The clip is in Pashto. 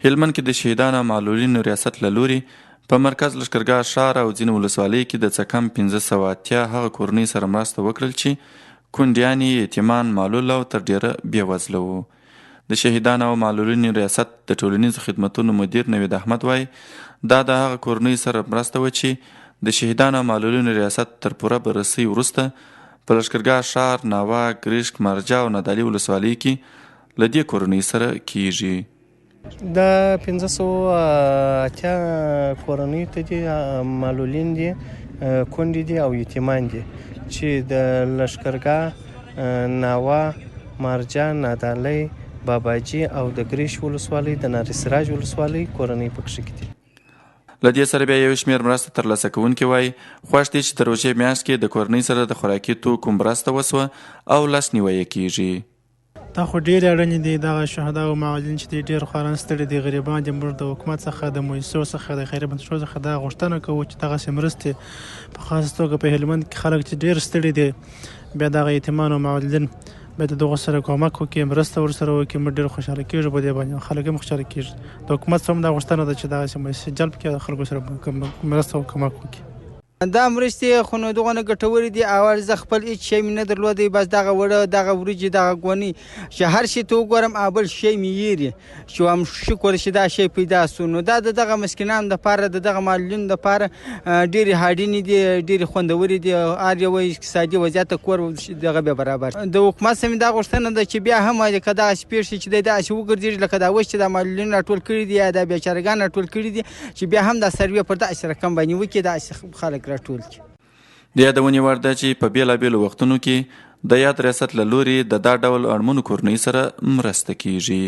هلمند کې د شهیدانو او معلولینو ریاست له لوري په مرکز لښکرګاه ښار او ځینو ولسوالیو کې د څه کم 580 هغه کورنۍ سره مرسته وکړل چې کونډیانې، یتیمان، معلول او تر ډیره بېوزله وو. د شهیدانو او معلولینو ریاست د ټولنیزو خدمتونو مدیر نوید احمد وایي دا د هغه کورنۍ سره مرسته وه چې د شهیدانو او معلولینو ریاست تر پوره بررسۍ وروسته په لښکرګاه ښار، ناوه، ګرشک، مرجع او نادعلي ولسوالیو کې له دې کورنۍ سره کیږي. دا 580 کورنۍ ته دي معلولین دي، کونډې دي او یتیمان دي چې د لښکرګاه، ناوه، مرجع، نادعلي، باباجي او د ګریش ولسوالۍ د ناري سراج ولسوالۍ کورنۍ پکښې کې دي. له دې سره بیا یو شمېر مرسته ترلاسه کوونکي وایي خوښ دي چې د روژې میاشت کې د کورنۍ سره د خوراکي توکو مرسته وسوه او لاسنیوی کیږي. دا خو ډېرې اړینې دي. دغه شهدا او معلولین چې دي ډېر خوران ستړي دي، غریبان دي. موږ د حکومت څخه، د مؤسسو څخه، د خیریه بنسټونو څخه دا غوښتنه کوو چې دغسې مرستې په خاصه توګه په هلمند کې خلک چې ډېر ستړي دي، بیا دغه یتیمان او معلولین باید د دغو سره کومک وکړي، مرسته ورسره وکړي. موږ ډېر خوشحاله کېږو په دې باندې، خلک هم خوشحاله کېږي. د حکومت څخه هم دا غوښتنه ده چې دغسې مؤسسې جلب کړي او د خلکو سره مرسته او کومک وکړي. دا مرستې خو نو دغونه ګټورې دي او زه خپل هېڅ شی مې نه درلودی، بس دغه وړه، دغه وریجې، دغه ګونۍ چې هر شي ته وګورم او بل شی مې یېري چې هم شکر چې دا شی پیدا سو. نو دا د دغه مسکینانو دپاره، د دغه معلولینو دپاره ډېرې اړینې دي، ډېرې خوندورې دي. هر یو اقتصادي وضعیت کور دغه بیا برابر. د حکومت څخه مې دا غوښتنه ده چې بیا هم که دغسې پېښ شي چې دی داسې وګرځېږي لکه دا اوس چې دا معلولین راټول کړي دي یا دا بیچارهګان راټول کړي دي، چې بیا هم دا سروې پر داسې رقم باندې وکړي، داسې خلک راټول کړي. د یادونې وړ ده چې په بېلابېلو وختونو کې د یاد ریاست له لوري د دا ډول اړمنو کورنۍ سره مرسته کیږي.